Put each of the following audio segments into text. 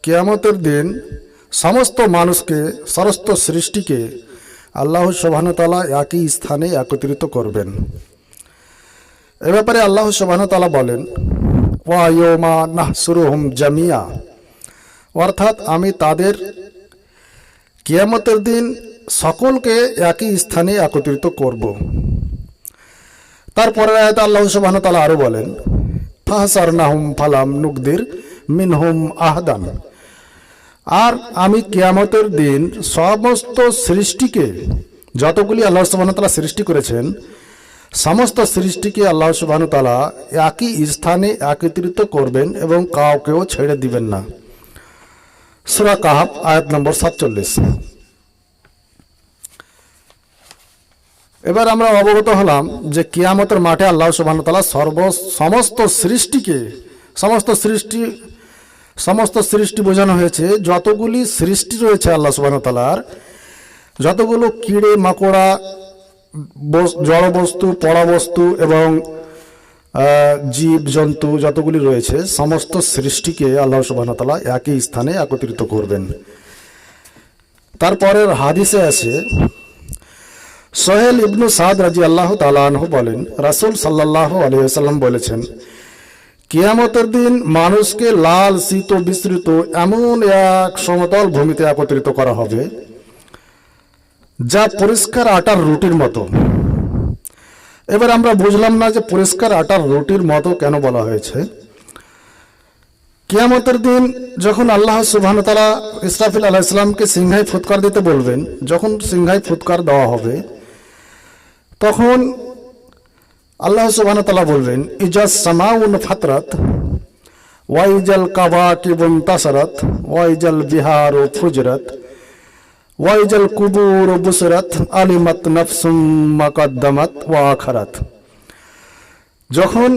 কিয়ামতের দিন সমস্ত মানুষকে, সমস্ত সৃষ্টিকে আল্লাহ সুবহানাহু ওয়া তাআলা একই স্থানে একত্রিত করবেন। এ ব্যাপারে আল্লাহ সুবহানাহু ওয়া তাআলা বলেন, ওয়া ইয়াউমা নাহসুরুহুম জামিয়া, অর্থাৎ আমি তাদের কিয়ামতের দিন সকলকে একই স্থানে একত্রিত করব। তারপরের আয়াতে আল্লাহ সুবহানাহু ওয়া তাআলা আরো বলেন, ফাহসারনাহুম ফালাম নুকদির মিনহুম আহদান, আর আমি কিয়ামতের দিন সমস্ত সৃষ্টিকে, যতগুলি আল্লাহ সুবহানাহু ওয়া তাআলা সৃষ্টি করেছেন, সমস্ত সৃষ্টিকে আল্লাহ সুবহানাহু ওয়া তাআলা একই স্থানে একত্রিত করবেন এবং কাউকেও ছেড়ে দিবেন না। সূরা কাহফ আয়াত নম্বর 47। এবার আমরা অবগত হলাম যে কিয়ামতের মাঠে আল্লাহ সুবহানাহু ওয়া তাআলা সমস্ত সৃষ্টিকে, সমস্ত সৃষ্টি বোঝানো হয়েছে যতগুলি সৃষ্টি রয়েছে আল্লাহ সুবহানাহু ওয়া তাআলার, যতগুলো কিড়ে মাকড়া, জড় বস্তু, পড়া বস্তু এবং জীব জন্তু যতগুলি রয়েছে, সমস্ত সৃষ্টিকে আল্লাহ সুবহানাহু ওয়া তাআলা একই স্থানে একত্রিত করবেন। তারপরের হাদিসে আছে, সোহেল ইবনু সাদ রাদিয়াল্লাহু তাআলা আনহু বলেন, রাসূল সাল্লাল্লাহু আলাইহি ওয়াসাল্লাম বলেছেন, কিয়ামতের দিন মানুষকে লাল শীত বিস্তৃত এমন এক সমতল ভূমিতে একত্রিত করা হবে যা পরিষ্কার আটার রুটির মতো। এবার আমরা বুঝলাম না যে পরিষ্কার আটার রুটির মতো কেন বলা হয়েছে। কিয়ামতের দিন যখন আল্লাহ সুবহানাহু ওয়া তাআলা ইসরাফিল আলাইহিস সালামকে সিংহায় ফুৎকার দিতে বলবেন, যখন সিংহায় ফুৎকার দেওয়া হবে, তখন আল্লাহ সুবহানাহু ওয়া তাআলা বলবেন, ইজাস সামাউন ফাতরাত ওয়া ইজাল কাওয়াকিবুন তাসারাত ওয়া ইজাল বিহারু ফুজরাত ওয়া ইজাল কুবুর বুসরাত আলিমাত নাফসুম মা কদ্দামাত ওয়া আখারাত। যখন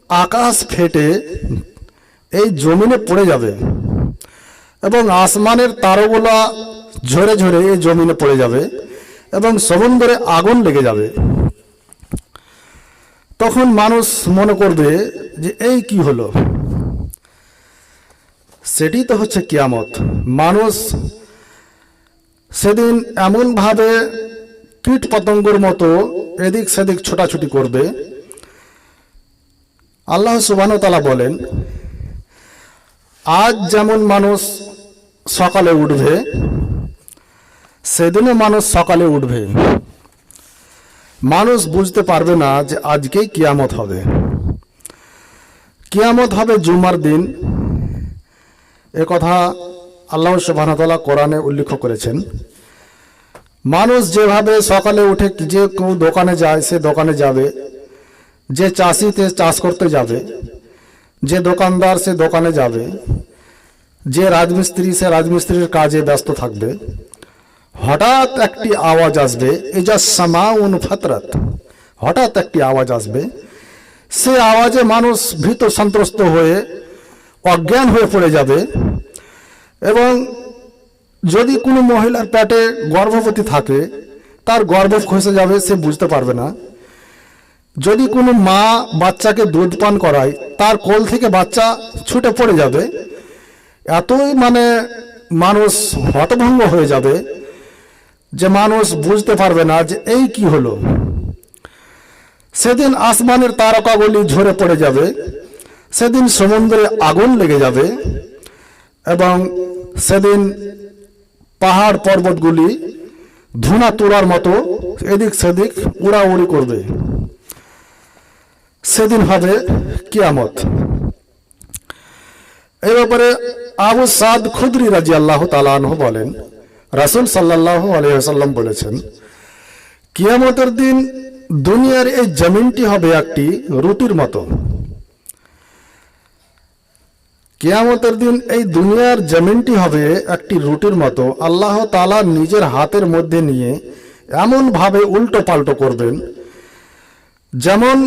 আকাশ ফেটে এই জমিনে পড়ে যাবে এবং আসমানের তারাগুলা ঝরে ঝরে এই জমিনে পড়ে যাবে এবং সমুদ্রে আগুন লেগে যাবে, তখন মানুষ মনে করবে যে এই কি হলো। সেটি তো হচ্ছে কিয়ামত। মানুষ সেদিন এমনভাবে কীট পতঙ্গের মতো এদিক সেদিক ছোটাছুটি করবে। আল্লাহ সুবহানাহু ওয়া তাআলা বলেন, আজ যেমন মানুষ সকালে উঠবে, সেদিনও মানুষ সকালে উঠবে। মানুষ বুঝতে পারবে না যে আজকেই কিয়ামত হবে। কিয়ামত হবে জুমার দিন। এ কথা আল্লাহ সুবহানাহু ওয়া তাআলা কোরআনে উল্লেখ করেছেন। মানুষ যেভাবে সকালে উঠে যে কেউ দোকানে যায়, সে দোকানে যাবে, যে চাষিতে চাষ করতে যাবে, যে দোকানদার সে দোকানে যাবে, যে রাজমিস্ত্রি সে রাজমিস্ত্রির কাজে ব্যস্ত থাকবে। হঠাৎ একটি আওয়াজ আসবে, ইজাস সামাউন ফাতরাত, হঠাৎ একটি আওয়াজ আসবে। সে আওয়াজে মানুষ ভীত সন্ত্রস্ত হয়ে অজ্ঞান হয়ে পড়ে যাবে এবং যদি কোনো মহিলার পেটে গর্ভবতী থাকে, তার গর্ভ খসে যাবে, সে বুঝতে পারবে না। যদি কোনো মা বাচ্চাকে দুধ পান করায়, তার কোল থেকে বাচ্চা ছুটে পড়ে যাবে। এতই মানুষ হতভম্ব হয়ে যাবে যে মানুষ বুঝতে পারবে না যে এই কি হলো। সেদিন আসমানের তারকাগুলি ঝরে পড়ে যাবে, সেদিন সমুদ্রে আগুন লেগে যাবে এবং সেদিন পাহাড় পর্বতগুলি ধুনা তুলার মতো এদিক সেদিক উড়াউড়ি করবে। সেদিন হবে কিয়ামত। এই ব্যাপারে আবু সাদ খুদরি রাদিয়াল্লাহু তাআলা আনহু বলেন, রাসূল সাল্লাল্লাহু আলাইহি ওয়াসাল্লাম বলেছেন, কিয়ামতের দিন দুনিয়ার এই জমিনটি হবে একটি রুটির মতো। কিয়ামতের দিন এই দুনিয়ার জমিনটি হবে একটি রুটির মতো। আল্লাহ তাআলা নিজের হাতের মধ্যে নিয়ে এমন ভাবে উল্টো পাল্টো করবেন, যেমন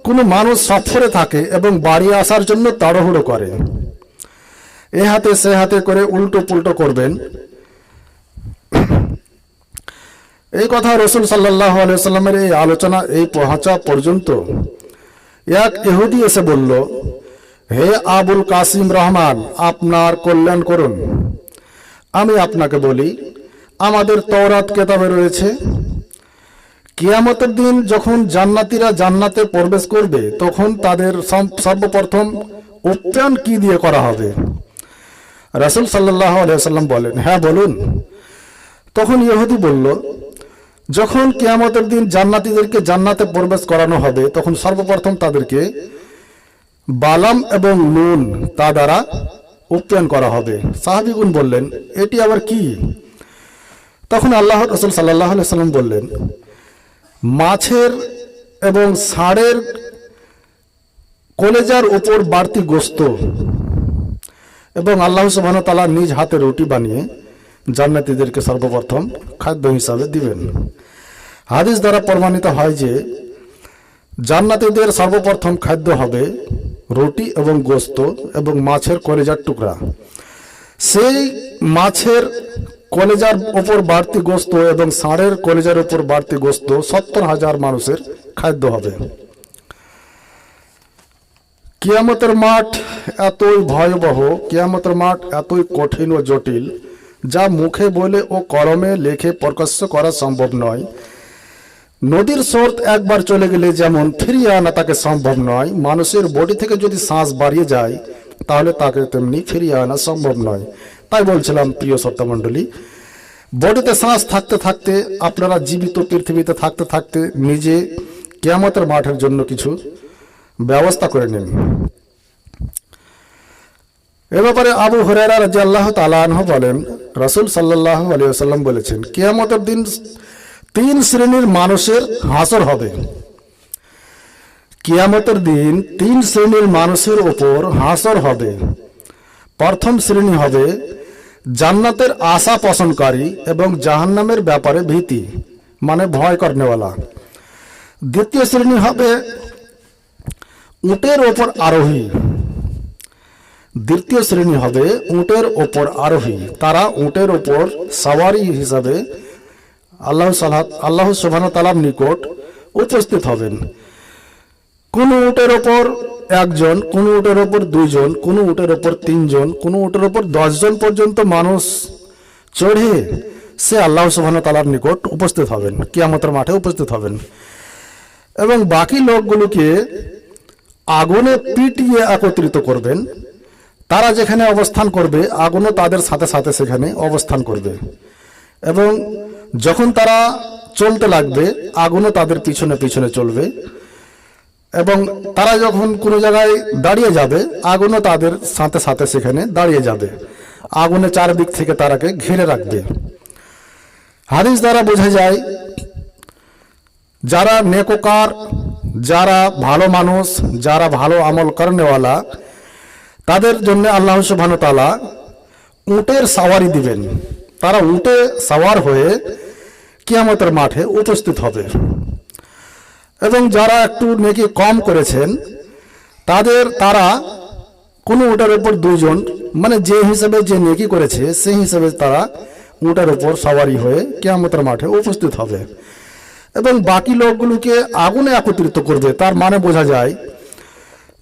কোনো মানুষ সফরে থাকে এবং বাড়ি আসার জন্য তাড়াহুড়ো করে, এ হাতে সে হাতে করে উল্টো পুল্টো করবেন। এই কথা রাসূল সাল্লাল্লাহু আলাইহি ওয়াসাল্লামের এই আলোচনা এই পৌঁছা পর্যন্ত এক ইহুদি এসে বলল, হে আবুল কাসিম রহমান, আপনার কল্যাণ করুন। আমি আপনাকে বলি, আমাদের তওরাত কেতাবে রয়েছে, কিয়ামতের দিন যখন জান্নাতীরা জান্নাতে প্রবেশ করবে তখন তাদের সর্বপ্রথম উত্থান কি দিয়ে করা হবে? রাসূল সাল্লাল্লাহু আলাইহি ওয়াসাল্লাম বলেন, হ্যাঁ বলুন। তখন ইহুদি বলল, যখন কিয়ামতের দিন জান্নাতীদেরকে জান্নাতে প্রবেশ করানো হবে তখন সর্বপ্রথম তাদেরকে বালাম এবং নুন তা দ্বারা উত্থান করা হবে। সাহাবীগণ বললেন, এটি আবার কি? তখন আল্লাহর রাসূল সাল্লাল্লাহু আলাইহি ওয়াসাল্লাম বললেন, মাছের এবং ষাঁড়ের কলেজার উপর বাড়তি গোশত এবং আল্লাহ সুবহানাহু ওয়া তাআলা নিজ হাতে রুটি বানিয়ে জান্নাতীদেরকে সর্বপ্রথম খাদ্য হিসাবে দিবেন। হাদিস দ্বারা প্রমাণিত হয় যে জান্নাতীদের সর্বপ্রথম খাদ্য হবে রুটি এবং গোশত এবং মাছের কলেজার টুকরা। সেই মাছের কলেজার উপর বাড়তি গোশত এবং ষাঁড়ের কলেজার উপর বাড়তি গোশত 70,000 মানুষের খাদ্য হবে। কিয়ামতের মাঠ এতই ভয়াবহ, কিয়ামতের মাঠ এতই কঠিন ও জটিল, যা মুখে বলে ও কলমে লেখে প্রকাশ করা সম্ভব নয়। নদীর স্রোত একবার চলে গেলে যেমন ফিরিয়ে আনা তাকে সম্ভব নয়, মানুষের বডি থেকে যদি শ্বাস বাড়িয়ে যায় তাহলে তাকে তেমনি ফিরিয়ে আনা সম্ভব নয়। তাই বলছিলাম প্রিয় শ্রোতামণ্ডলী, বডিতে শ্বাস থাকতে থাকতে আপনারা জীবিত পৃথিবীতে থাকতে থাকতে নিজে কিয়ামতের মাঠের জন্য কিছু ব্যবস্থা করে নিন। এ ব্যাপারে আবু হুরায়রা রাদিয়াল্লাহু তাআলা আনহু বলেন, রাসূল সাল্লাল্লাহু আলাইহি ওয়াসাল্লাম বলেছেন, কিয়ামতের দিন 3 শ্রেণীর মানুষের হাসর হবে। কিয়ামতের দিন 3 শ্রেণীর মানুষের উপর হাসর হবে। প্রথম শ্রেণী হবে জান্নাতের আশা পোষণকারী এবং জাহান্নামের ব্যাপারে ভীতি মানে ভয় করনেওয়ালা। দ্বিতীয় শ্রেণী হবে উটের ওপর আরোহী। দ্বিতীয় শ্রেণী হবে উটের ওপর আরোহী। তারা উটের ওপর সওয়ারি হিসাবে আল্লাহ সুবহানাহু ওয়া তাআলার নিকট উপস্থিত হবেন। কোন উটের ওপর 1 জন, কোন উটের ওপর 2 জন, কোন উটের ওপর 3 জন, কোন উটের ওপর 10 জন পর্যন্ত মানুষ চড়ে সে আল্লাহ সুবহানাহু ওয়া তাআলার নিকট উপস্থিত হবেন, কিয়ামতের মাঠে উপস্থিত হবেন। এবং বাকি লোকগুলোকে আগুনে পিটিয়ে একত্রিত করবেন। তারা যেখানে অবস্থান করবে আগুনও তাদের সাথে সাথে সেখানে অবস্থান করবে এবং যখন তারা চলতে লাগবে আগুনও তাদের পিছনে পিছনে চলবে এবং তারা যখন কোনো জায়গায় দাঁড়িয়ে যাবে আগুনও তাদের সাথে সাথে সেখানে দাঁড়িয়ে যাবে। আগুনে চারদিক থেকে তারাকে ঘিরে রাখবে। হাদিস দ্বারা বোঝা যায় যারা নেককার, যারা ভালো মানুষ, যারা ভালো আমল করনেওয়ালা, তাদের জন্য আল্লাহ সুবহানাহু ওয়া তাআলা উটের সওয়ারি দিবেন। তারা উটে সওয়ার হয়ে কিয়ামতের মাঠে উপস্থিত হবে। এবং যারা একটু নেকি কম করেছেন তারা কোনো উটের উপর 2 জন, মানে যে হিসেবে যে নেকি করেছে সেই হিসেবে তারা উটের উপর সওয়ারি হয়ে কিয়ামতের মাঠে উপস্থিত হবে এবং বাকি লোকগুলোকে আগুনে একত্রিত করবে। তার মানে বোঝা যায়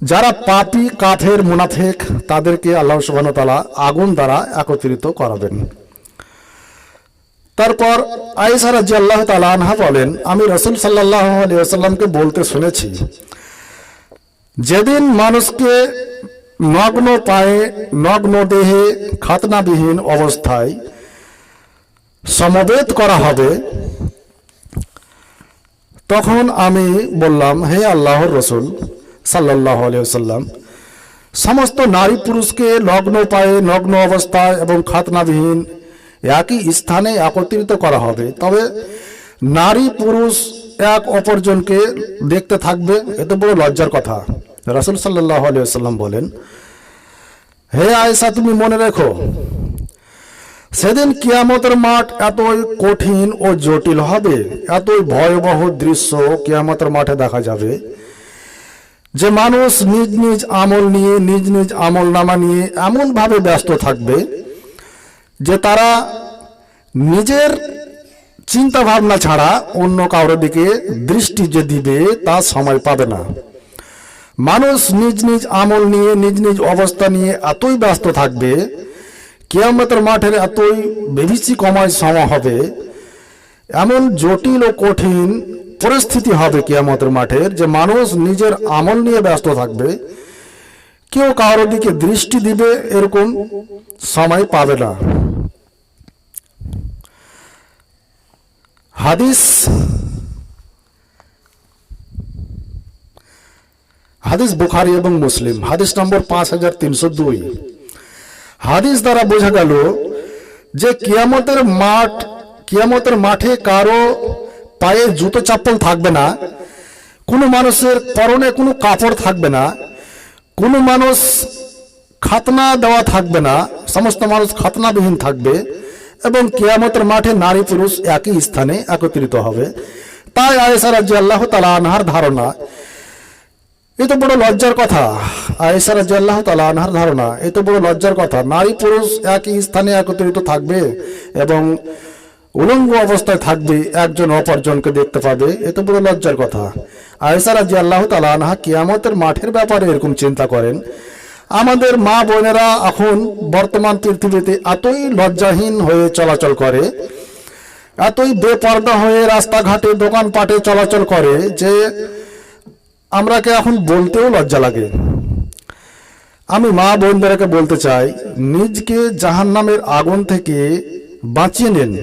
যারা পাপী, কাফের, মুনাফিক তাদেরকে আল্লাহ সুবহানাহু ওয়া তাআলা আগুন দ্বারা একত্রিত করাবেন। তারপর আয়েশা রাদিয়াল্লাহু তাআলা আনহা বলেন, আমি রাসূল সাল্লাল্লাহু আলাইহি ওয়াসাল্লামকে বলতে শুনেছি, যেদিন মানুষকে নগ্ন পায়ে, নগ্ন দেহে, খাতনাবিহীন অবস্থায় সমবেত করা হবে, তখন আমি বললাম, হে আল্লাহর রাসূল সাল্লাল্লাহু আলাইহি ওয়াসাল্লাম, সমস্ত নারী পুরুষকে নগ্ন পায়ে, নগ্ন অবস্থায় এবং খাতনাবিহীন একই স্থানে একত্রিত করা হবে, তবে নারী পুরুষ এক অপরজনকে দেখতে থাকবে। এত বড় লজ্জার কথা। রাসূল সাল্লাল্লাহু আলাইহি ওয়াসাল্লাম বলেন, হে আয়েশা, তুমি মনে রেখো, সেদিন কিয়ামতের মাঠ এতই কঠিন ও জটিল হবে, এতই ভয়াবহ দৃশ্য কিয়ামতের মাঠে দেখা যাবে যে মানুষ নিজ নিজ আমল নিয়ে, নিজ নিজ আমল নামা নিয়ে এমন ভাবে ব্যস্ত থাকবে যে তারা নিজের চিন্তা ভাবনা ছাড়া অন্য কারোর দিকে দৃষ্টি যে দিবে তা সময় পাবে না। মানুষ নিজ নিজ আমল নিয়ে নিজ নিজ অবস্থা নিয়ে এতই ব্যস্ত থাকবে, কিয়ামতের মাঠের এতই বিভীষিকাময় সময় হবে, এমন জটিল ও কঠিন পরিস্থিতি হবে কিয়ামতের মাঠের, যে মানুষ নিজের আমল নিয়ে ব্যস্ত থাকবে, কেউ কারোর দিকে দৃষ্টি দিবে এরকম সময় পাবে না। হাদিস বুখারী এবং মুসলিম, হাদিস নম্বর 5302। হাদিস দ্বারা বোঝা গেল যে কিয়ামতের মাঠে কারো পায়ে জুতো চপ্পল থাকবে না, কোনো মানুষের পরনে কোনো কাপড় থাকবে না, কোনো মানুষ খাতনা দেওয়া থাকবে না, সমস্ত মানুষ খাতনাবিহীন থাকবে, এবং কিয়ামতের মাঠে নারী পুরুষ একই স্থানে একত্রিত হবে। তাই আয়েশা রাদিয়াল্লাহু তাআলা আনহার ধারণা, এ তো বড় লজ্জার কথা। আয়েশা রাদিয়াল্লাহু তাআলা আনহার ধারণা, এ তো বড় লজ্জার কথা, নারী পুরুষ একই স্থানে একত্রিত থাকবে এবং উলঙ্গ অবস্থায় থাকবে, একজন অপরজনকে দেখতে পাবে, এ তো বড় লজ্জার কথা। আয়েশা রাদিয়াল্লাহু তাআলা আনহা কিয়ামতের মাঠের ব্যাপারে এরকম চিন্তা করেন। আমাদের মা বোনেরা এখন বর্তমান পৃথিবীতে এতই লজ্জাহীন হয়ে চলাচল করে, এতই বেপর্দা হয়ে রাস্তাঘাটে দোকানপাটে চলাচল করে যে আমরাকে এখন বলতেও লজ্জা লাগে। আমি মা বোনদেরকে বলতে চাই, নিজকে জাহান্নামের আগুন থেকে বাঁচিয়ে নেন।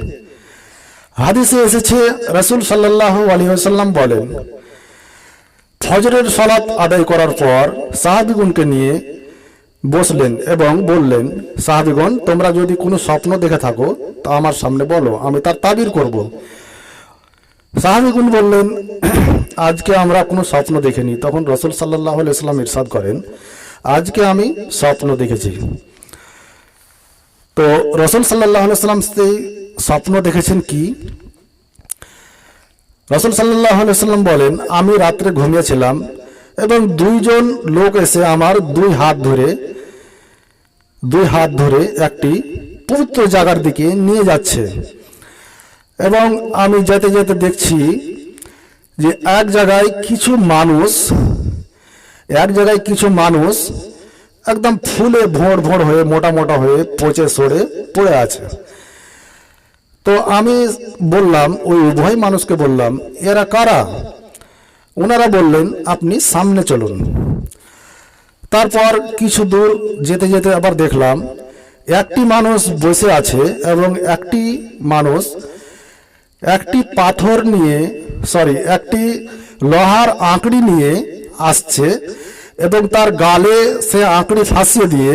হাদিসে এসেছে, রাসূল সাল্লাল্লাহু আলাইহি ওয়াসাল্লাম বলেন, ফজরের সালাত আদায় করার পর সাহাবীগণকে নিয়ে বসলেন এবং বললেন, সাহাবীগণ, তোমরা যদি কোনো স্বপ্ন দেখে থাকো তা আমার সামনে বলো, আমি তার তাবির করব। সাহাবীগণ বললেন, আজকে আমরা কোনো স্বপ্ন দেখিনি। তখন রাসূল সাল্লাল্লাহু আলাইহি ওয়াসাল্লাম ইরশাদ করেন, আজকে আমি স্বপ্ন দেখেছি। তো রাসূল সাল্লাল্লাহু আলাইহি ওয়াসাল্লাম সেই স্বপ্ন দেখেছেন কি? রাসূল সাল্লাল্লাহু আলাইহি ওয়াসাল্লাম বলেন, আমি রাত্রে ঘুমিয়েছিলাম এবং দুইজন লোক এসে আমার দুই হাত ধরে একটি পবিত্র জায়গার দিকে নিয়ে যাচ্ছে, এবং আমি যেতে যেতে দেখছি যে এক জায়গায় কিছু মানুষ একদম ফুলে ভোঁড় হয়ে মোটা মোটা হয়ে পচে সড়ে পড়ে আছে। তো আমি বললাম, ওই উভয় মানুষকে বললাম, এরা কারা? ওনারা বললেন, আপনি সামনে চলুন। তারপর কিছু দূর যেতে যেতে আবার দেখলাম একটি মানুষ বসে আছে এবং একটি মানুষ একটি একটি লোহার আঁকড়ি নিয়ে আসছে এবং তার গালে সে আঁকড়ি ফাঁসিয়ে দিয়ে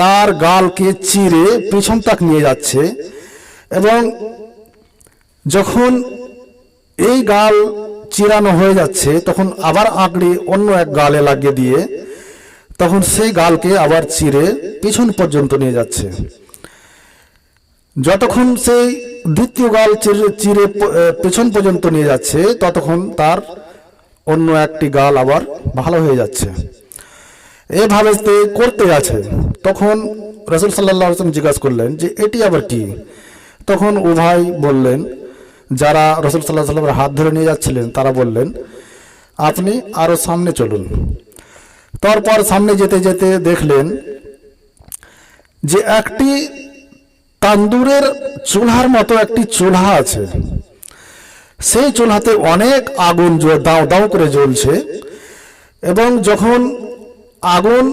তার গালকে চিরে পিছন তাক নিয়ে যাচ্ছে, এবং যখন এই গাল চিরানো হয়ে যাচ্ছে তখন আবার আঁকড়ি অন্য এক গালে লাগিয়ে দিয়ে তখন সেই গালকে আবার চিরে পিছন পর্যন্ত নিয়ে যাচ্ছে। যতক্ষণ সেই দ্বিতীয় গাল চিরে পেছন পর্যন্ত নিয়ে যাচ্ছে ততক্ষণ তার অন্য একটি গাল আবার ভালো হয়ে যাচ্ছে। এভাবে করতে আছে। তখন রাসূল সাল্লাল্লাহু আলাইহি ওয়াসাল্লাম জিজ্ঞাসা করলেন যে এটি আবার কি? তখন উভয় বললেন, যারা রাসূল সাল্লাল্লাহু আলাইহি ওয়াসাল্লামের হাত ধরে নিয়ে যাচ্ছিলেন তারা বললেন, আপনি আরো সামনে চলুন। তারপর সামনে যেতে যেতে দেখলেন যে একটি তান্দুরের চুলার মতো একটি চুলা আছে। সেই চুলাতে অনেক আগুন দাও দাও করে জ্বলছে, এবং যখন আগুন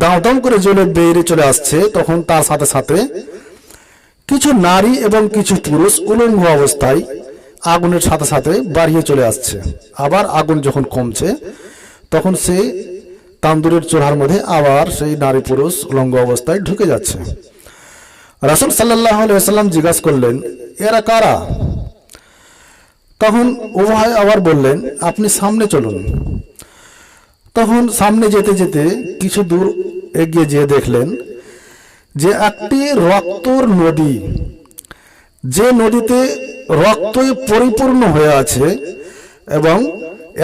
দাও দাও করে জ্বলে বেরিয়ে চলে আসছে তখন তার সাথে সাথে কিছু নারী এবং কিছু পুরুষ উলঙ্গ অবস্থায় আগুনের সাথে সাথে বাড়িয়ে চলে আসছে। আবার আগুন যখন কমছে তখন সেই তান্দুরের চুলার মধ্যে আবার সেই নারী পুরুষ উলঙ্গ অবস্থায় ঢুকে যাচ্ছে। রাসূল সাল্লাল্লাহু আলাইহি ওয়াসাল্লাম জিজ্ঞাসা করলেন, এরা কারা? তখন উভয় আবার বললেন, আপনি সামনে চলুন। তখন সামনে যেতে যেতে কিছু দূর এগিয়ে যেয়ে দেখলেন যে একটি রক্তর নদী, যে নদীতে রক্তই পরিপূর্ণ হয়ে আছে, এবং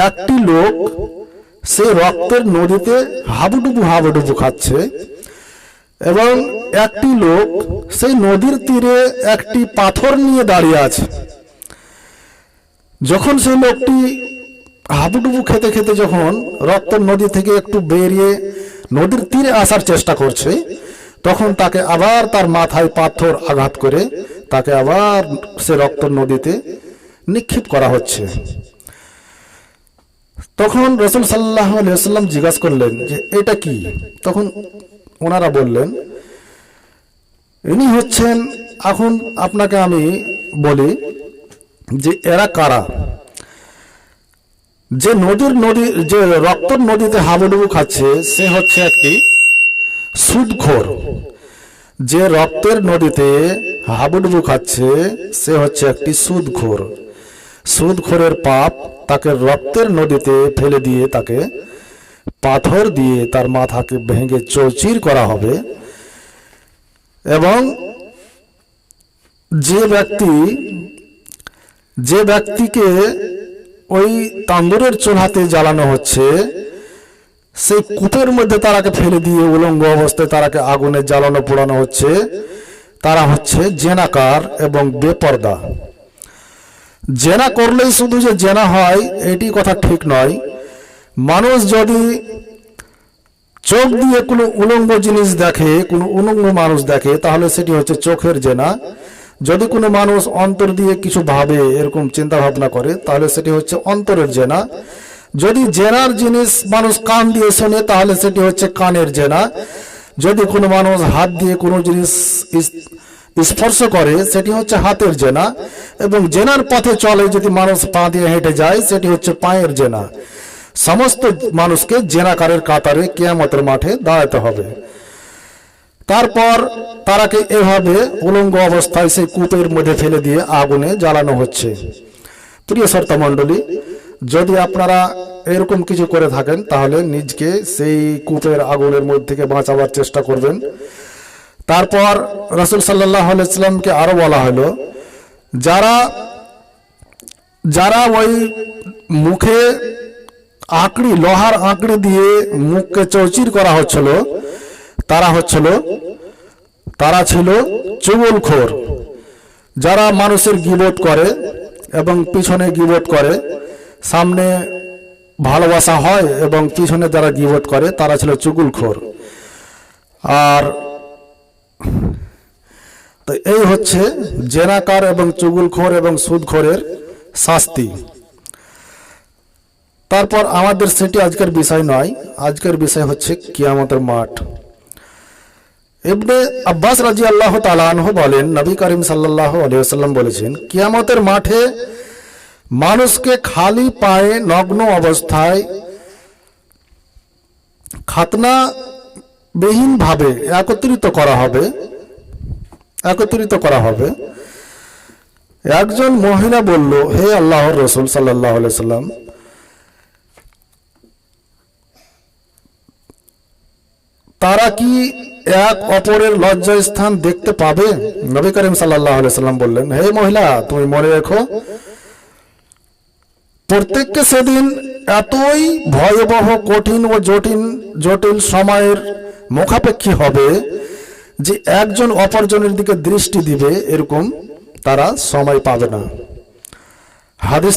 একটি লোক সেই রক্তের নদীতে হাবুডুবু খাচ্ছে, এবং একটি লোক সেই নদীর তীরে একটি পাথর নিয়ে দাঁড়িয়ে আছে। যখন সেই লোকটি হাবুডুবু খেতে খেতে যখন রক্ত নদী থেকে একটু বেরিয়ে নদীর তীরে আসার চেষ্টা করছে, তখন তাকে আবার তার মাথায় পাথর আঘাত করে তাকে আবার সে রক্ত নদীতে নিক্ষেপ করা হচ্ছে। তখন রাসূল সাল্লাল্লাহু আলাইহি ওয়াসাল্লাম জিজ্ঞাসা করলেন যে এটা কি? তখন ওনারা বললেন, ইনি হচ্ছেন, এখন আপনাকে আমি বলি যে এরা কারা। যে যে রক্তর নদীতে হাবুডুবু খাচ্ছে সে হচ্ছে একটি সুদখোর। যে রক্তের নদীতে হাবুডুবু খাচ্ছে সে হচ্ছে একটি সুদখোর। সুদখোরের পাপ তাকে রক্তের নদীতে ফেলে দিয়ে তাকে পাথর দিয়ে তার মাথাকে ভেঙে চৌচির করা হবে। এবং যে ব্যক্তিকে ওই তান্দুরের চুলাতে জ্বালানো হচ্ছে, সেই কূপের মধ্যে তারাকে ফেলে দিয়ে উলঙ্গ অবস্থায় তারাকে আগুনে জ্বালানো পোড়ানো হচ্ছে, তারা হচ্ছে জেনাকার এবং বেপর্দা। জেনা করলেই শুধু যে জেনা হয় এটি কথা ঠিক নয়। মানুষ যদি চোখ দিয়ে কোনো উলঙ্গ জিনিস দেখে, কোনো উলঙ্গ মানুষ দেখে, তাহলে সেটি হচ্ছে চোখের জেনা। যদি কোনো মানুষ অন্তর দিয়ে কিছু ভাবে, এরকম চিন্তা ভাবনা করে, তাহলে সেটি হচ্ছে অন্তরের জেনা। যদি জেনার জিনিস মানুষ কান দিয়ে শোনে, তাহলে সেটি হচ্ছে কানের জেনা। যদি কোনো মানুষ হাত দিয়ে কোনো জিনিস স্পর্শ করে, সেটি হচ্ছে হাতের জেনা। এবং জেনার পথে চলে যদি মানুষ পা দিয়ে হেঁটে যায়, সেটি হচ্ছে পায়ের জেনা। সমস্ত মানুষকে জেনাকারের কাতারে কিয়ামতের মাঠে দাঁড়াতে হবে। তারপর তারাকে এভাবে উলঙ্গ অবস্থায় সেই কূপের মধ্যে ফেলে দিয়ে আগুনে জ্বালানো হচ্ছে। প্রিয় শ্রোতা মণ্ডলী, যদি আপনারা এরকম কিছু করে থাকেন, তাহলে নিজকে সেই কূপের আগুনের মধ্যে থেকে বাঁচাবার চেষ্টা করবেন। তারপর রাসূল সাল্লাল্লাহু আলাইহি ওয়াসাল্লামকে আরো বলা হলো, যারা ওই মুখে লোহার আঁকড়ি দিয়ে মুখকে চৌচির করা হচ্ছিল, তারা ছিল চুগলখোর। যারা মানুষের গীবত করে এবং পিছনে গীবত করে, সামনে ভালোবাসা হয় এবং পিছনে যারা গীবত করে তারা ছিল চুগলখোর। আর তো এই হচ্ছে জেনাকার এবং চুগলখোর এবং সুদখোরের শাস্তি। তারপর আমাদের সেটি আজকের বিষয় নয়, আজকের বিষয় হচ্ছে কিয়ামতের মাঠ। ইবনে আব্বাস রাদিয়াল্লাহু তাআলা আনহু বলেন, নবী করিম সাল্লাল্লাহু আলাইহি ওয়াসাল্লাম বলেছেন, কিয়ামতের মাঠে মানুষকে খালি পায়ে নগ্ন অবস্থায় খাতনাবিহীন ভাবে একত্রিত করা হবে। একজন মহিলা বলল, হে আল্লাহর রাসূল সাল্লাল্লাহু আলাইহি ওয়াসাল্লাম, তারা কি এক অপরের লজ্জাস্থান দেখতে পাবে? নবী করিম সাল্লাল্লাহু আলাইহি ওয়াসাল্লাম বললেন, হে মহিলা, তুমি মনে রেখো, প্রত্যেককে সেদিন এতই ভয়াবহ, কঠিন ও জটিল সময়ের মুখাপেক্ষী হবে যে একজন অপরজনের দিকে দৃষ্টি দিবে এরকম তারা সময় পাবে না। হাদিস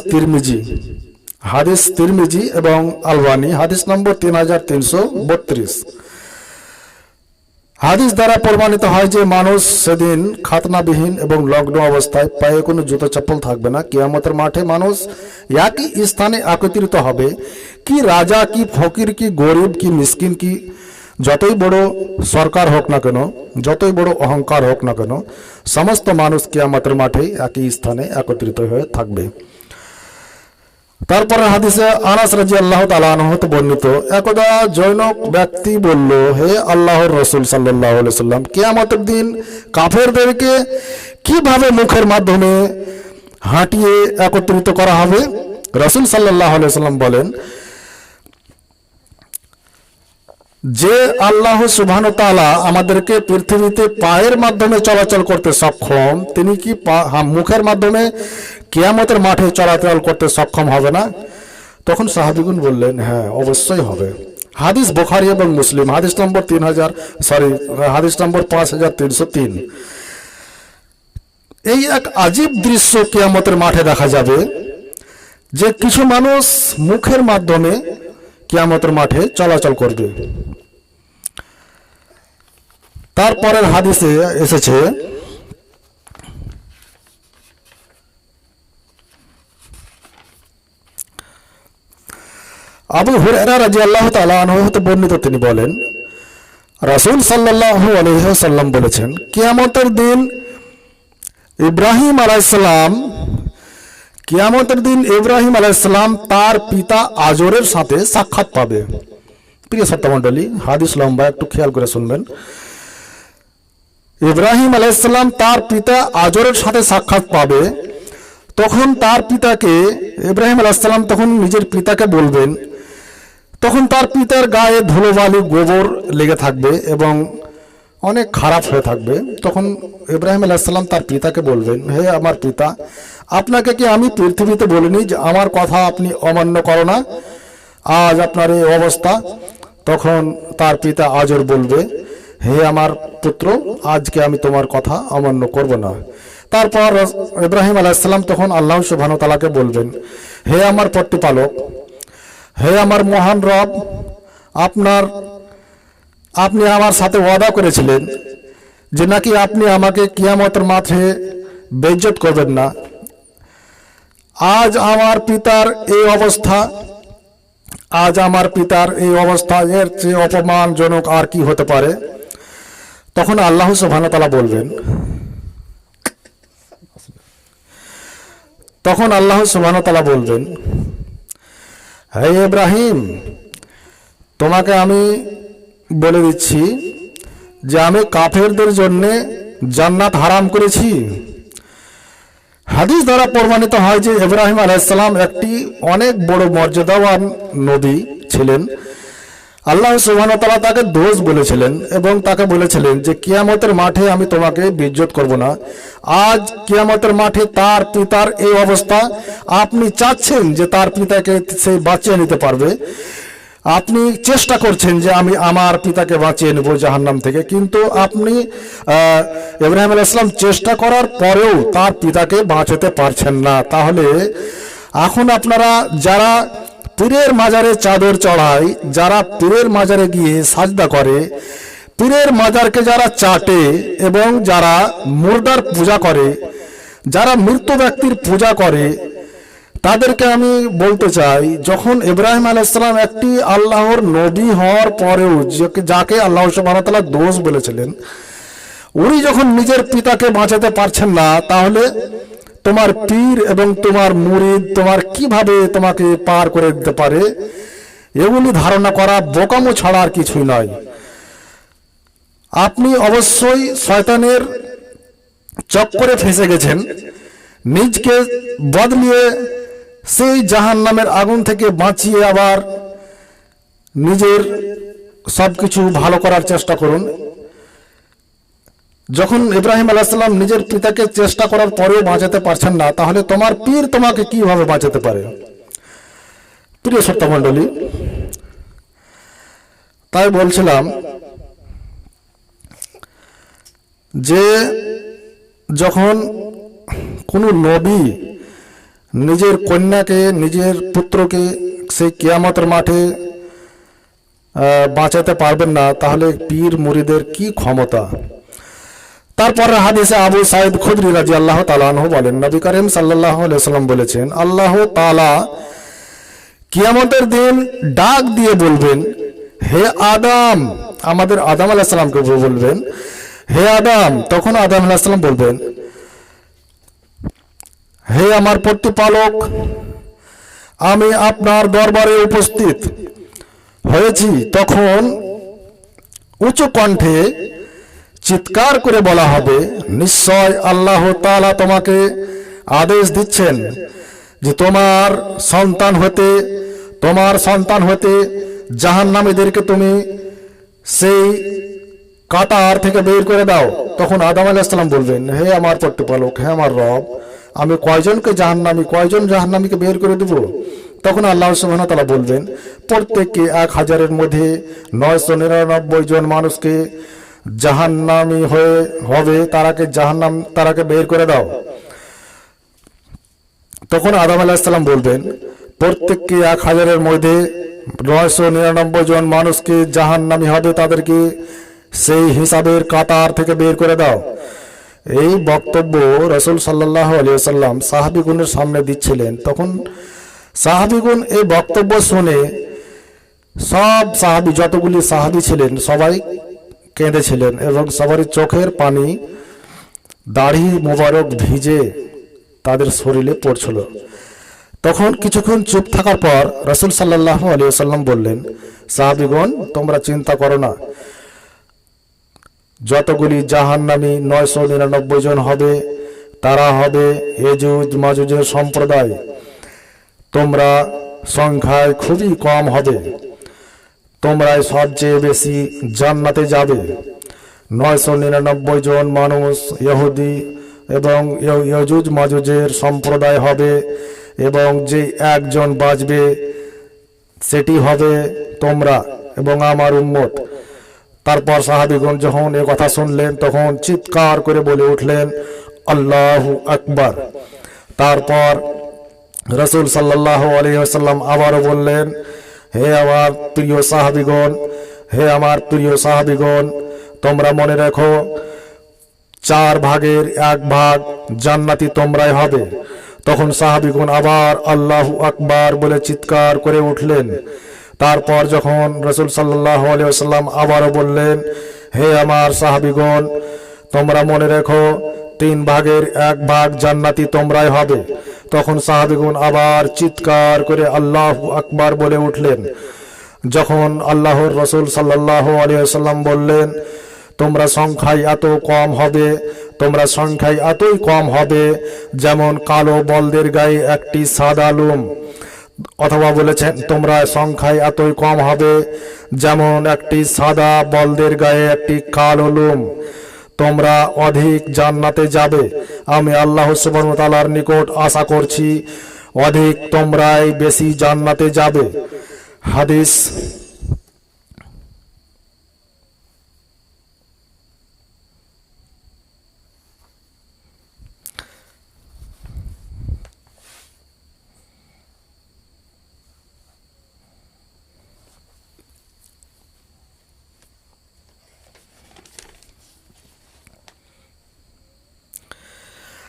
তিরমিজি এবং আলবানী, হাদিস নম্বর 3332। হাদিস দ্বারা প্রমাণিত হয় যে মানুষ সেদিন খাতনাবিহীন এবং লগ্ন অবস্থায়, পায়ে কোনো জুতো চপ্পল থাকবে না। কিয়ামতের মাঠে মানুষ একই স্থানে একত্রিত হবে। কি রাজা, কি ফকির, কি গরিব, কি মিসকিন, কি যতই বড় সরকার হোক না কেন, যতই বড় অহংকার হোক না কেন, সমস্ত মানুষ কিয়ামতের মাঠে একই স্থানে একত্রিত হয়ে থাকবে। তারপরে হাদিসে আনাস রাদিয়াল্লাহু তাআলা আনহু হতে বর্ণিত, একদা জৈনক ব্যক্তি বলল, হে আল্লাহর রাসূল সাল্লাল্লাহু আলাইহি ওয়াসাল্লাম, কিয়ামতের দিন কাফেরদেরকে কিভাবে মুখের মাধ্যমে হাঁটিয়ে একত্রিত করা হবে? রাসূল সাল্লাল্লাহু আলাইহি ওয়াসাল্লাম বলেন, যে আল্লাহ সুবহানাহু ওয়া তাআলা আমাদেরকে পৃথিবীতে পায়ের মাধ্যমে চলাচল করতে সক্ষম, তিনি কি মুখের মাধ্যমে কিয়ামতের মাঠে চলাচল করতে সক্ষম হবে না? তখন সাহাবীগণ বললেন, হ্যাঁ, অবশ্যই হবে। হাদিস বুখারী এবং মুসলিম, হাদিস নম্বর 5303। এই এক আজীব দৃশ্য কিয়ামতের মাঠে দেখা যাবে, যে কিছু মানুষ মুখের মাধ্যমে কিয়ামতের মাঠে চলাচল করবে। তারপরের হাদিসে এসেছে আবু হুরায়রা রাদিয়াল্লাহু তাআলা আনহু হতে বর্ণিত, তিনি বলেন রাসূল সাল্লাল্লাহু আলাইহি ওয়াসাল্লাম বলেছেন, কিয়ামতের দিন ইব্রাহিম আলাইহিস সালাম তার পিতা আজরের সাথে সাক্ষাৎ পাবে। প্রিয় শ্রোতামণ্ডলী, হাদিস লম্বা, একটু খেয়াল করে শুনবেন। ইব্রাহিম আলাইহিস সালাম তার পিতা আজরের সাথে সাক্ষাৎ পাবে। তখন তার পিতাকে, ইব্রাহিম আলাইহিস সালাম তখন নিজের পিতাকে বলবেন, তখন তার পিতার গায়ে ধুলোবালি গোবর লেগে থাকবে এবং অনেক খারাপ হয়ে থাকবে। তখন ইব্রাহিম আলাইহিস সালাম তার পিতাকে বলবেন, হে আমার পিতা, আপনাকে কি আমি পৃথিবীতে বলিনি যে আমার কথা আপনি অমান্য করো না, আজ আপনার এই অবস্থা। তখন তার পিতা আজর বলবে, হে আমার পুত্র, আজকে আমি তোমার কথা অমান্য করব না। তারপর ইব্রাহিম আলাইহিস সালাম তখন আল্লাহ সুবহানাহু ওয়া তাআলাকে বলবেন, হে আমার প্রতিপালক, হে আমার মহান রব, আপনি আমার সাথে ওয়াদা করেছিলেন যে নাকি আপনি আমাকে কিয়ামতের মাঠে বেইজ্জত করবেন না। আজ আমার পিতার এই অবস্থা, এর চেয়ে অপমানজনক আর কি হতে পারে। তখন আল্লাহ সুবহানাহু ওয়া তাআলা বলবেন, হে ইব্রাহিম, তোমাকে আমি বলে দিচ্ছি যে আমি কাফেরদের জন্য জান্নাত হারাম করেছি। হাদিস দ্বারা প্রমাণিত হয় যে ইব্রাহিম আলাইহিস সালাম একটি অনেক বড় মর্যাদাবান নবী ছিলেন। আল্লাহ সুবহানাহু ওয়া তাআলা তাকে দোষ বলেছিলেন এবং তাকে বলেছিলেন যে কিয়ামতের মাঠে আমি তোমাকে বেইজ্জত করব না। আজ কিয়ামতের মাঠে তার পিতার এই অবস্থা, আপনি চাচ্ছেন যে তার পিতাকে সে বাঁচিয়ে নিতে পারবে, আপনি চেষ্টা করছেন যে আমি আমার পিতাকে বাঁচিয়ে নেব জাহান্নাম থেকে, কিন্তু আপনি ইব্রাহিম আলাইহিস সালাম চেষ্টা করার পরেও তার পিতাকে বাঁচাতে পারছেন না। তাহলে এখন আপনারা যারা পীরের মাজারে চাদর চড়ায়, যারা পীরের মাজারে গিয়ে সাজদা করে, পীরের মাজারকে যারা চাটে এবং যারা মুর্দার পূজা করে, যারা মৃত ব্যক্তির পূজা করে, তাদেরকে আমি বলতে চাই, যখন ইব্রাহিম আলাইহিস সালাম একটি আল্লাহর নবী হওয়ার পরেও যাকে আল্লাহ সুবহানাহু ওয়া তাআলা দোষ বলেছিলেন, উনি যখন নিজের পিতাকে বাঁচাতে পারছেন না, তাহলে তোমার পীর এবং তোমার মুরিদ কিভাবে তোমাকে পার করে দিতে পারে, এগুলি ধারণা করা বোকামো ছাড়া আর কিছুই নয়। আপনি অবশ্যই শয়তানের চক্করে ফেঁসে গেছেন, নিজকে বদলিয়ে সেই জাহান্নামের আগুন থেকে বাঁচিয়ে আবার নিজের সবকিছু ভালো করার চেষ্টা করুন। যখন ইব্রাহিম আলাইহিস সালাম নিজের পিতাকে চেষ্টা করার পরেও বাঁচাতে পারছেন না, তাহলে তোমার পীর তোমাকে কিভাবে বাঁচাতে পারে? প্রিয় শ্রোতামণ্ডলী, তাই বলছিলাম যে যখন কোনো নবী নিজের কন্যাকে, নিজের পুত্রকে সেই কিয়ামতের মাঠে বাঁচাতে পারবেন না, তাহলে পীর মুরিদের কি ক্ষমতা। তারপর হাদিসে আবু সাঈদ খুদরি রাদিয়াল্লাহু তাআলা আনহু বলেন, নবী করিম সাল্লাল্লাহু আলাইহি ওয়াসাল্লাম বলেছেন, আল্লাহ তাআলা কিয়ামতের দিন ডাক দিয়ে বলবেন, হে আদম, আমাদের আদম আলাইহিস সালামকে বলবেন, হে আদম। তখন আদম আলাইহিস সালাম বলবেন, হে আমার প্রতিপালক, আমি আপনার দরবারে উপস্থিত হয়েছি। তখন উচ্চ কণ্ঠে চিৎকার করে বলা হবে, নিশ্চয় আল্লাহ তাআলা তোমাকে আদেশ দিচ্ছেন যে তোমার সন্তান হতে জাহান্নামীদেরকে তুমি সেই কাতার থেকে বের করে দাও। তখন আদম আলাইহিস সালাম বলবেন, হে আমার প্রতিপালক, হে আমার রব, আমি কয়জন জাহান্নামীকে বের করে দেব? তখন আল্লাহ সুবহানাহু ওয়া তাআলা বলবেন, প্রত্যেককে 1000-এর মধ্যে 999 জন মানুষকে জাহান্নামী হবে, তারাকে বের করে দাও। তখন আদম আলাইহিসসালাম বলবেন, প্রত্যেককে 1000-এর মধ্যে 999 জন মানুষকে জাহান্নামী হবে, তাদেরকে সেই হিসাবের কাতার থেকে বের করে দাও। এই বক্তব্য রাসূল সাল্লাল্লাহু আলাইহি ওয়াসাল্লাম সাহাবীগণের সামনে দিচ্ছিলেন। তখন সাহাবীগণ এই বক্তব্য শুনে, সব সাহাবী, যতগুলি সাহাবী ছিলেন সবাই কেঁদেছিলেন এবং সবারই চোখের পানি, দাড়ি মোবারক ভিজে তাদের শরীরে পড়ছিল। তখন কিছুক্ষণ চুপ থাকার পর রাসূল সাল্লাল্লাহু আলাইহি ওয়াসাল্লাম বললেন, সাহাবীগণ, তোমরা চিন্তা করো না, যতগুলি জাহান্নামী 999 জন হবে, তারা হবে ইয়াজুজ মাজুজের সম্প্রদায়। তোমরা সংখ্যায় খুবই কম হবে, তোমরাই সবচেয়ে বেশি জান্নাতে যাবে। 999 জন মানুষ ইহুদি এবং ইয়াজুজ মাজুজের সম্প্রদায় হবে, এবং যে একজন বাঁচবে সেটি হবে তোমরা এবং আমার উম্মত। তারপর সাহাবীগণ যখন এ কথা শুনলেন তখন চিৎকার করে বলে উঠলেন, আল্লাহু আকবার। তারপর রাসূল সাল্লাল্লাহু আলাইহি ওয়াসাল্লাম আবারও বললেন, হে আমার প্রিয় সাহাবীগণ, হে আমার প্রিয় সাহাবীগণ, তোমরা মনে রাখো, 4 ভাগের 1 ভাগ জান্নাতি তোমরাই হবে। তখন সাহাবীগণ আবার আল্লাহু আকবার বলে চিৎকার করে উঠলেন। তারপর যখন রাসূল সাল্লাল্লাহু আলাইহি ওয়াসাল্লাম আবারও বললেন, হে আমার সাহাবীগণ, তোমরা মনে রেখো, 3 ভাগের 1 ভাগ জান্নাতি তোমরাই হবে। তখন সাহাবীগণ আবার চিৎকার করে আল্লাহু আকবার বলে উঠলেন। যখন আল্লাহর রাসূল সাল্লাল্লাহু আলাইহি ওয়াসাল্লাম বললেন, তোমরা সংখ্যায় এত কম হবে, তোমরা সংখ্যায় এতই কম হবে যেমন কালো বলদের গায়ে একটি সাদা লোম, অথবা বলেছেন তোমরা সংখ্যায় এতই কম হবে যেমন একটি সাদা বলদের গায়ে একটি কালো লোম। তোমরা অধিক জান্নাতে যাবে। আমি আল্লাহ সুবহানাহু ওয়া তাআলার নিকট আশা করছি অধিক তোমরাই বেশি জান্নাতে যাবে। হাদিস।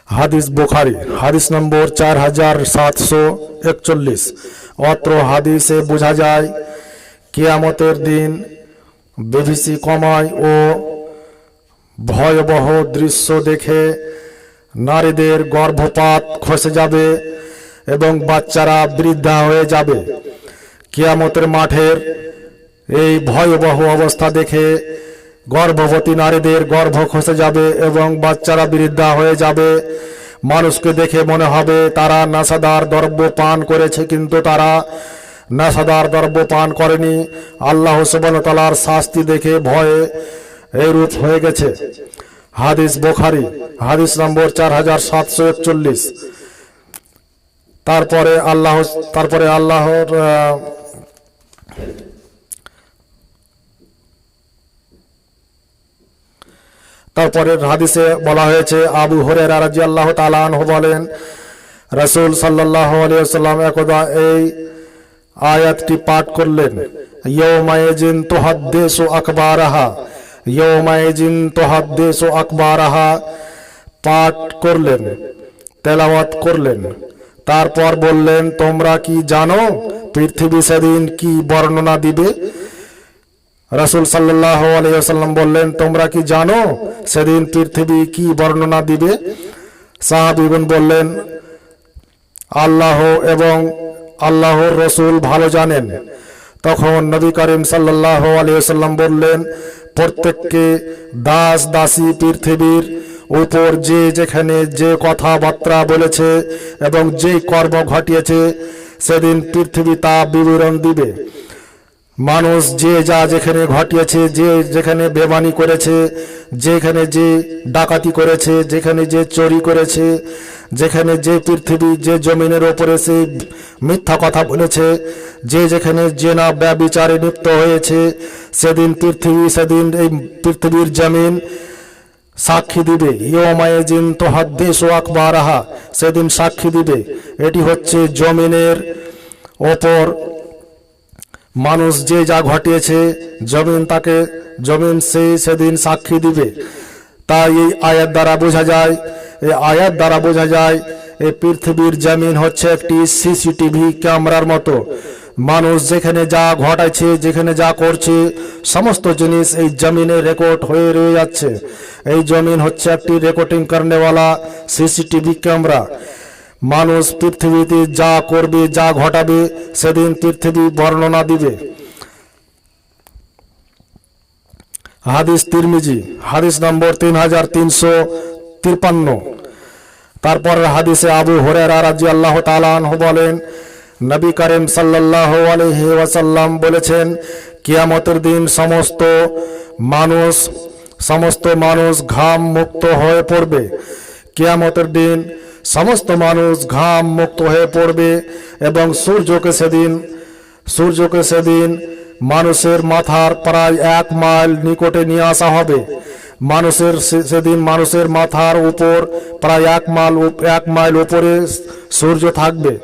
হাদিস বুখারী, হাদিস নম্বর 4741। অত্র হাদিসে বোঝা যায় কিয়ামতের দিন বিভীষিকাময় ও ভয়াবহ দৃশ্য দেখে নারীদের গর্ভপাত খসে যাবে এবং বাচ্চারা বৃদ্ধা হয়ে যাবে। কিয়ামতের মাঠের এই ভয়াবহ অবস্থা দেখে গর্ভবতী নারীদের গর্ভ খসে যাবে এবং বাচ্চারা বৃদ্ধা হয়ে যাবে। মানুষকে দেখে মনে হবে তারা নেশাদার দ্রব্য পান করেছে, কিন্তু তারা নেশাদার দ্রব্য পান করেনি। আল্লাহ সুবহানাহু ওয়া তাআলার শাস্তি দেখে ভয়ে এইরূপ হয়ে গেছে। হাদিস বুখারী, হাদিস নম্বর 4741। তারপরে আল্লাহর তারপরের হাদিসে বলা হয়েছে, আবু হুরায়রা রাদিয়াল্লাহু তাআলা আনহু বলেন, রাসূল সাল্লাল্লাহু আলাইহি ওয়াসাল্লাম একদা এই আয়াতটি পাঠ করলেন, ইয়াউমাইজিন তুহাদ্দিসু আকবারাহা, ইয়াউমাইজিন তুহাদ্দিসু আকবারাহা পাঠ করলেন, তেলাওয়াত করলেন। তারপর বললেন, তোমরা কি জানো পৃথিবী সেদিন কি বর্ণনা দিবে? রাসূল সাল্লাল্লাহু আলাইহি ওয়াসাল্লাম বললেন, তোমরা কি জানো সেদিন পৃথিবী কি বর্ণনা দিবে? সাহাবীগণ বললেন, আল্লাহ এবং আল্লাহর রাসূল ভালো জানেন। তখন নবী করিম সাল্লাল্লাহু আলাইহি ওয়াসাল্লাম বললেন, প্রত্যেককে দাস দাসী পৃথিবীর উপর যে যেখানে যে কথাবার্তা বলেছে এবং যে কর্ম ঘটিয়েছে সেদিন পৃথিবী তা বিবরণ দিবে। মানুষ যে যা যেখানে ঘটিয়েছে, যে যেখানে বেমানি করেছে, যেখানে যে ডাকাতি করেছে, যেখানে যে চুরি করেছে, যেখানে যে পৃথিবী যে জমিনের ওপরে সে মিথ্যা কথা বলেছে, যে যেখানে জেনা ব্যভিচারে লিপ্ত হয়েছে, সেদিন এই পৃথিবীর জমিন সাক্ষী দিবে। ইয়মাইজিন তুহাদ্দিসু আখবারাহা, সেদিন সাক্ষী দিবে। এটি হচ্ছে জমিনের ওপর মানুষ যে যা ঘটিয়েছে জমিন সেদিন সাক্ষী দিবে। তাই এই আয়াত দ্বারা বোঝা যায় এই পৃথিবীর জমিন হচ্ছে একটি সিসিটিভি ক্যামেরার মতো। মানুষ যেখানে যা ঘটাচ্ছে, যেখানে যা করছে, সমস্ত জিনিস এই জমিনে রেকর্ড হয়ে রয়ে যাচ্ছে। এই জমিন হচ্ছে একটি রেকর্ডিং করনেওয়ালা সিসিটিভি ক্যামেরা। মানুষ পৃথিবীতে যা করবে, যা ঘটাবে, সেদিন পৃথিবী বর্ণনা দিবে। হাদিস তিরমিজি, হাদিস নম্বর 3353। তারপর হাদিসে আবু হুরায়রা রাদিয়াল্লাহু তাআলা আনহু বলেন, নবী করিম সাল্লাল্লাহু আলাইহি ওয়াসাল্লাম বলেছেন, কিয়ামতের দিন সমস্ত মানুষ ঘাম মুক্ত হয়ে পড়বে। কিয়ামতের দিন সমস্ত মানুষ ঘাম মুক্ত হয়ে পড়বে এবং সূর্যকে সেদিন মানুষের মাথার প্রায় 1 মাইল নিকটে নিয়ে আসা হবে। সেদিন মানুষের মাথার উপর প্রায় 1 মাইল উপরে সূর্য থাকবে।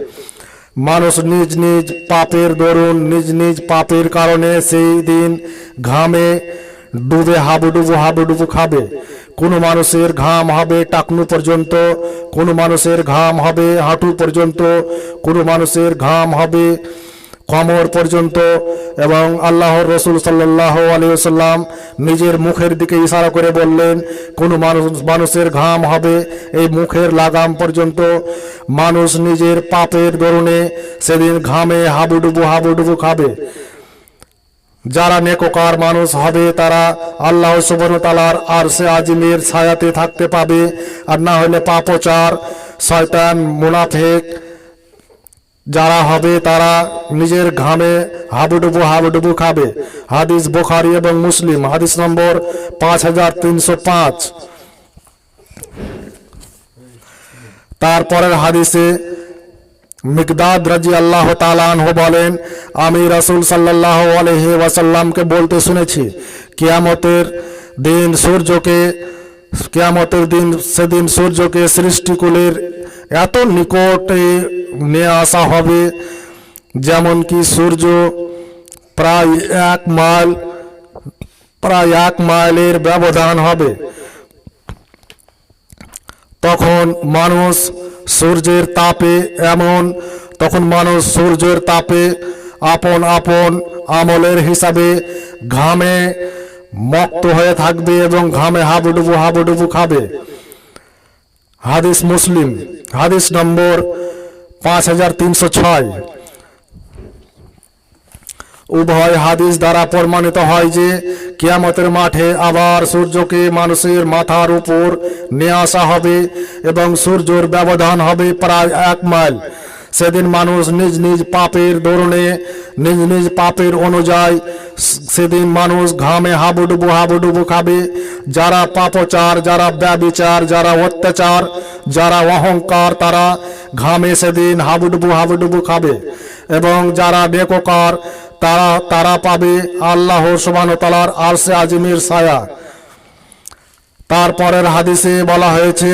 মানুষ নিজ নিজ পাপের দরুন, নিজ পাপের কারণে সেই দিন ঘামে ডুবে হাবুডুবু খাবে। কোনো মানুষের ঘাম হবে টাকনু পর্যন্ত, কোনো মানুষের ঘাম হবে হাঁটু পর্যন্ত, কোনো মানুষের ঘাম হবে কোমর পর্যন্ত। এবং আল্লাহর রাসূল সাল্লাল্লাহু আলাইহি ওয়াসাল্লাম নিজের মুখের দিকে ইশারা করে বললেন, কোন মানুষের ঘাম হবে এই মুখের লাগাম পর্যন্ত। মানুষ নিজের পাপের দরুনে সেদিন ঘামে হাবুডুবু খাবে। যারা নেককার মানুষ হবে তারা আল্লাহ সুবহানাহু ওয়া তাআলার আরশে আজিমের ছায়াতে থাকতে পাবে। আর না হলে পাপচার, শয়তান, মুনাফিক যারা হবে তারা নিজের ঘামে হাবুডুবু খাবে। হাদিস বুখারী এবং মুসলিম, হাদিস নম্বর 5305। তারপরের হাদিসে মিকদাদ রাদিয়াল্লাহু তাআলা আনহু বলেন, আমি রাসূল সাল্লাল্লাহু আলাইহি ওয়াসাল্লামকে বলতে শুনেছি, কিয়ামতের দিন সেদিন সূর্যকে সৃষ্টিকুলের এত নিকটে নিয়ে আসা হবে যেমন কি সূর্য প্রায় 1 মাইলের ব্যবধান হবে। তখন মানুষ সূর্যের তাপে আপন আমলের হিসাবে ঘামে মক্ত হয়ে থাকবে এবং ঘামে হাবুডুবু খাবে। হাদিস মুসলিম, হাদিস নম্বর 5306। উভয় হাদিস দ্বারা প্রমাণিত হয় যে কিয়ামতের মাঠে আবার সূর্যকে মানুষের মাথার উপর নিয়ে আসা হবে এবং সূর্যের ব্যবধান হবে প্রায় 1 মাইল। সেদিন মানুষ নিজ পাপের দরুনে, নিজ পাপের অনুযায়ী সেদিন মানুষ ঘামে হাবুডুবু খাবে। যারা পাপচার, যারা ব্যভিচার, যারা অত্যাচার, যারা অহংকার, তারা ঘামে সেদিন হাবুডুবু খাবে। এবং যারা নেককার তারা পাবে আল্লাহ সুবহানাহু ওয়া তাআলার আরশে আজিমের ছায়া। তারপরের হাদিসে বলা হয়েছে,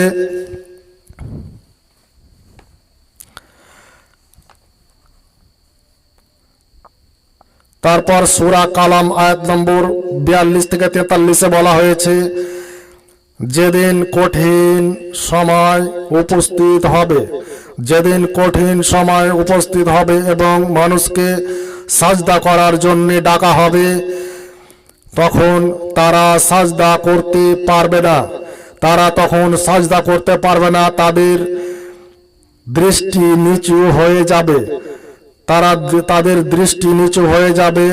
তারপর সূরা কালাম আয়াত নম্বর 42 থেকে 43 বলা হয়েছে, যেদিন কঠিন সময় উপস্থিত হবে এবং মানুষকে সাজদা করার জন্য ডাকা হবে, তখন তারা সাজদা করতে পারবে না। তাদের দৃষ্টি নিচু হয়ে যাবে,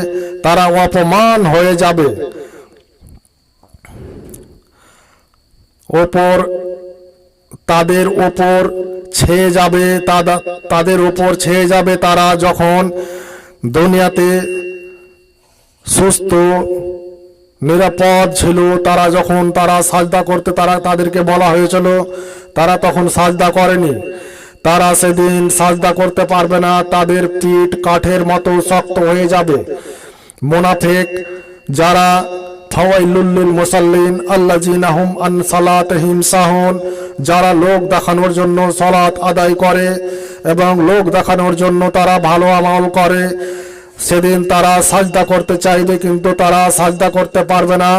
তারা অপমান হয়ে যাবে। তাদের ওপর ছেয়ে যাবে তারা যখন দুনিয়াতে সুস্থ নিরাপদ ছিল। তারা সাজদা করতে তাদেরকে বলা হয়েছিল, তারা তখন সাজদা করেনি। তারা সেদিন সাজদা করতে পারবে না, তাদের পিঠ কাঠের মতো শক্ত হয়ে যাবে। মুনাফিক যারা ফাওয়াইলুল লিল মুসাল্লিন আল্লাযিনা হুম আন সালাতিহিম সাহুন, যারা লোক দেখানোর জন্য সালাত আদায় করে এবং লোক দেখানোর জন্য তারা ভালো আমল করে, সেদিন তারা সাজদা করতে চাইবে কিন্তু তারা সাজদা করতে পারবে না।